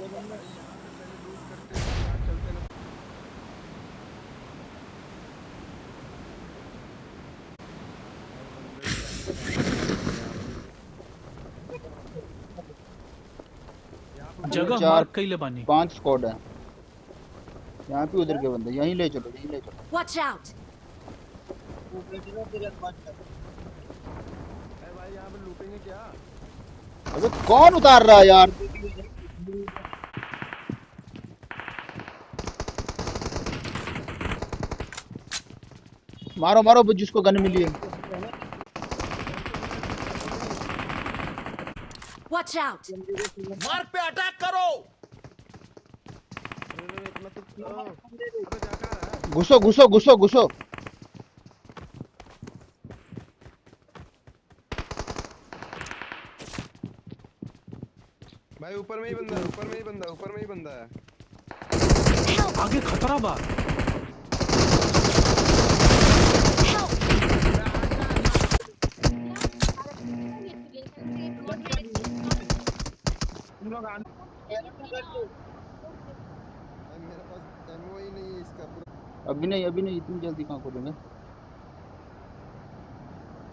भाई यहाँ पे पहले लूट करते हैं, यहाँ चलते ना। और बंदे भी यार स्पैम कर रहे हैं यहाँ पे। यहाँ पे ऊपर जगह है। चार मार्क कइले बानी। 5 स्क्वाड है यहाँ पे। उधर के बंदे यहीं ले चलो, यहीं ले चलो। Watch out! अरे भाई यहाँ पे लूटेंगे क्या? अबे कौन उतार रहा है यार? मारो मारो जिसको गन मिली है। Watch out! मार्क पे अटैक करो। अरे इतना तो अबे जा कहाँ रहा है? घुसो घुसो घुसो घुसो। भाई ऊपर में ही बंदा है, ऊपर में ही बंदा है, ऊपर में ही बंदा है। आगे खतरा बा। भाई मेरे पास एमओ ही नहीं है इसका पूरा। अभी नहीं, अभी नहीं, इतनी जल्दी कहाँ कूदेंगे?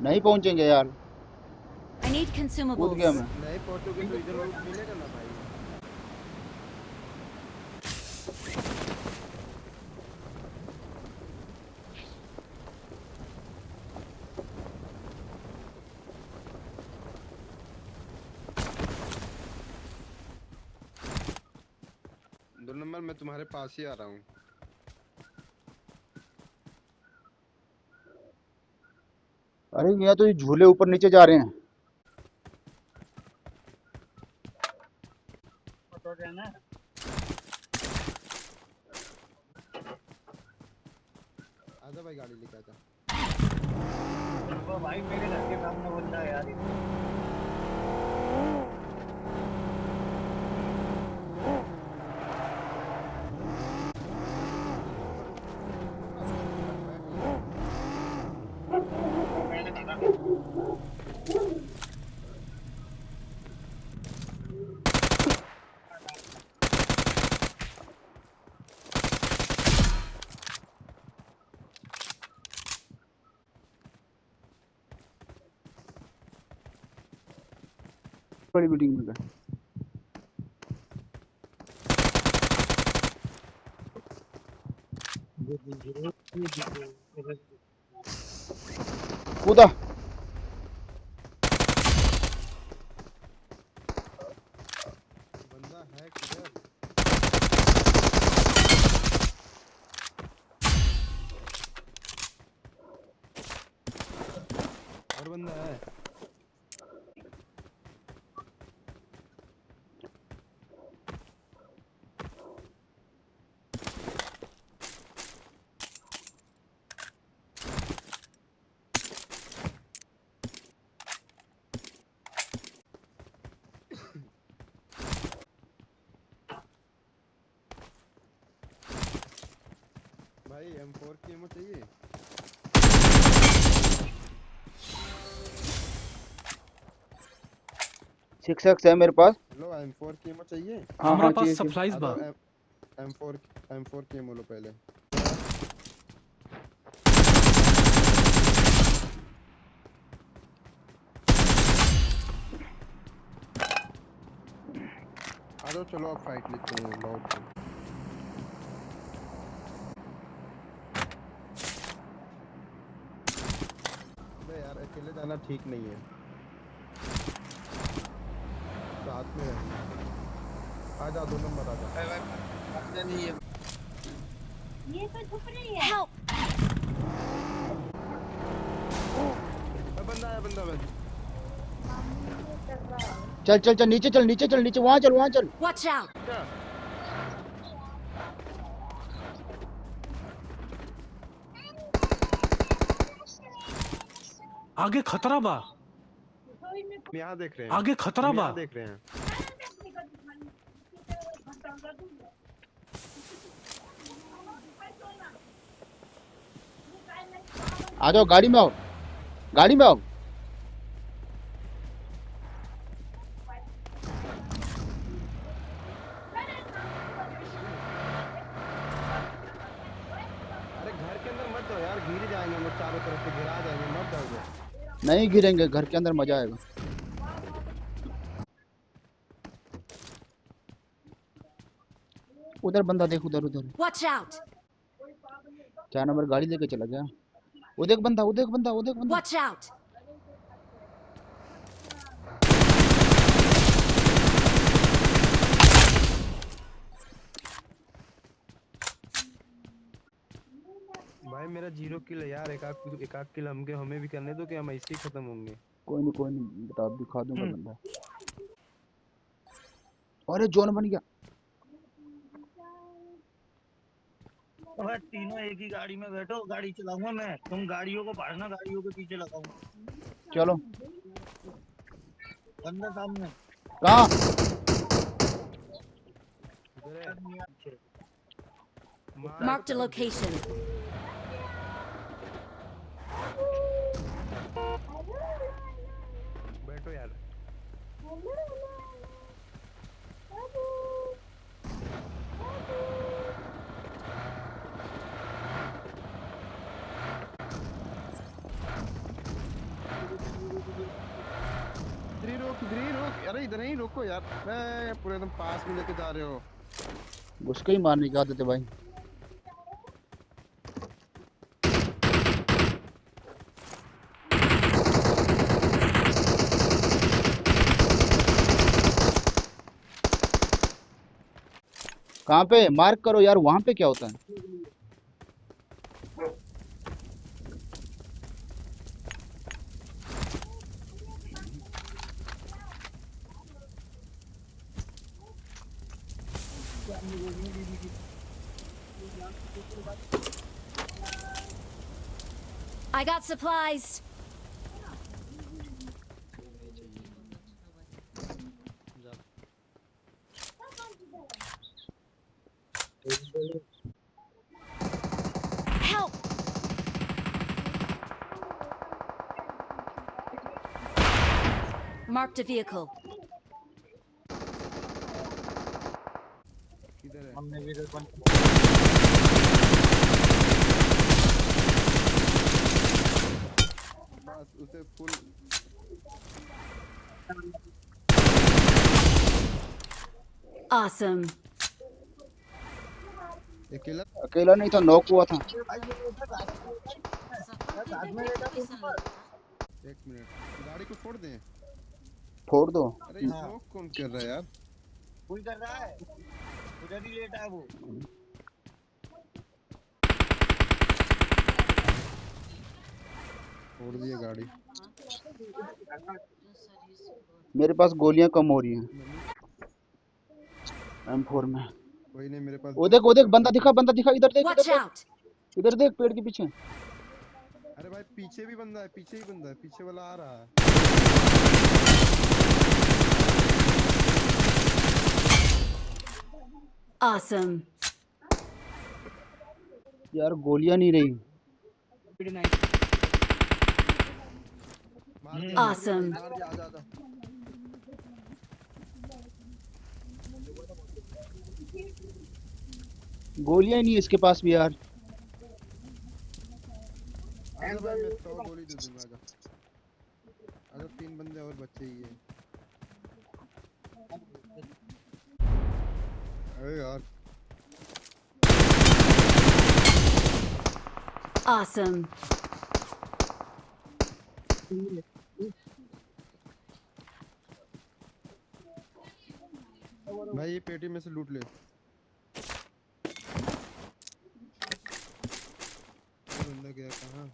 नहीं पहुंचेंगे यार। I need कूद गया consumables. मैं। नहीं पहुंचोगे तो इधर लूट मिलेगा ना भाई। दो नंबर मैं तुम्हारे पास ही आ रहा हूँ। अरे यहाँ तो ये झूले ऊपर नीचे जा रहे हैं। आजा भाई गाड़ी लेके आजा। भाई मेरे घर के सामने बंदा है यार। बड़ी बिल्डिंग में गए। कूदा। बंदा है किधर? और बंदा है। भाई M4 की एमो चाहिए? 6x है मेरे पास। हेलो M4 की एमो चाहिए? हाँ हमारा हाँ पास चाहिए। सप्लाईज बा। M4 की एमो लो पहले। आ जाओ चलो अब फाइट लेते हैं बहुत। अबे यार अकेले जाना ठीक नहीं है, साथ में रहना। आ जा 2 नंबर आ जा। ये तो झुक रही है। Help! बंदा है, बंदा है। चल चल चल नीचे चल, नीचे चल, नीचे वहाँ चल, वहाँ चल। Watch out! क्या? आगे खतरा बा। हम यहाँ देख रहे हैं। आगे खतरा हम बा। यहाँ देख रहे हैं। आ जाओ गाड़ी में आओ, गाड़ी में आओ। तो यार गिर जाएंगे हम लोग, चारों तरफ से गिरा जाएंगे, मत डरो। नहीं गिरेंगे, घर के अंदर मजा आएगा। उधर बंदा देख, उधर उधर Watch out! 4 नंबर गाड़ी लेके चला गया। वो देख बंदा, वो देख बंदा, वो देख बंदा। Watch out! भाई मेरा 0 किल है यार, एक आध किल हमके हमें भी करने दो कि हम ऐसे ही खत्म होंगे। कोई नहीं बता, दिखा दूंगा बंदा। अरे जोन बन गया। और तीनों एक ही गाड़ी में बैठो, गाड़ी चलाऊंगा मैं, तुम गाड़ियों को फाड़ना, गाड़ियों के पीछे लगाऊंगा। चलो। बंदा सामने। कहाँ? Marked a location. बैठो यार। इधर ही रोक, अरे इधर ही रोको यार, पूरे एकदम पास में लेके जा रहे हो। उसको ही मारने की आदत है भाई। कहाँ पे मार्क करो यार, वहां पे क्या होता है? I got supplies. Help! Marked a vehicle. किधर है? हमने भी देखो। बस उसे फुल। Awesome. अकेला नहीं था, नॉक हुआ था। एक मिनट, गाड़ी को फोड़ दें। फोड़ दो। अरे स्मोक कौन कर रहा है यार? कोई कर रहा है, उधर ही लेटा है वो। फोड़ दिए गाड़ी। मेरे पास गोलियां कम हो रही हैं M4 में। कोई नहीं, मेरे पास वो देख बंदा दिखा, इधर देख, Watch out! इधर देख पेड़ के पीछे। अरे भाई पीछे भी बंदा है, पीछे ही बंदा है, पीछे वाला आ रहा है। Awesome. यार गोलियां नहीं रही। मार दिया, Awesome. मार दिया, आजा आजा। गोलियां नहीं है इसके पास भी यार। आजा भाई, मैं 100 गोली दे दूंगा, आजा आजा। 3 बंदे और बचे ही है। अरे यार Awesome. भाई ये पेटी में से लूट ले। बंदा गया कहाँ?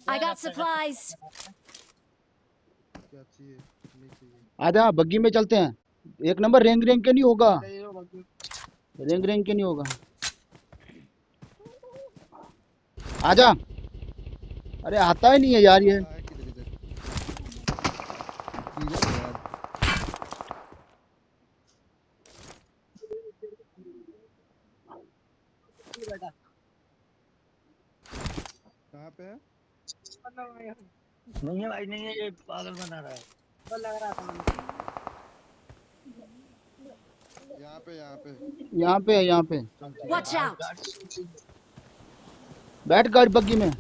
I got supplies. क्या चाहिए? नहीं चाहिए। आजा बग्गी में चलते हैं। 1 नंबर रेंग के नहीं होगा, रेंग के नहीं होगा। आजा। अरे आता ही नहीं है यार ये। कहाँ पे है? नहीं है भाई, नहीं है, ये पागल बना रहा है। तो लग रहा था पे यहाँ पे यहाँ पे है, यहाँ पे Watch out! बैठ गाड़ी बग्गी में।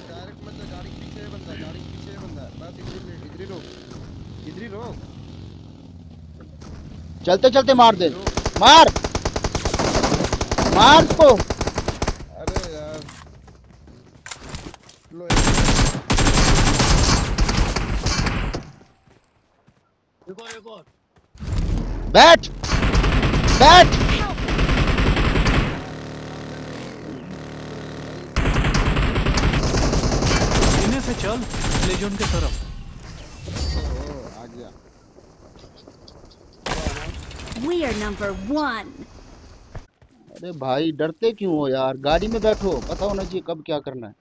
डायरेक्ट मतलब गाड़ी के पीछे बंदा, गाड़ी के पीछे बंदा, बस इधर ही रोक, इधर ही रोक। चलते चलते मार दे, मार मार उसको। अरे यार लो एक और बैठ बैठ। इन्हें से चल लेजोन के तरफ। आ गया। We are number 1. अरे भाई डरते क्यों हो यार, गाड़ी में बैठो, पता होना चाहिए कब क्या करना है।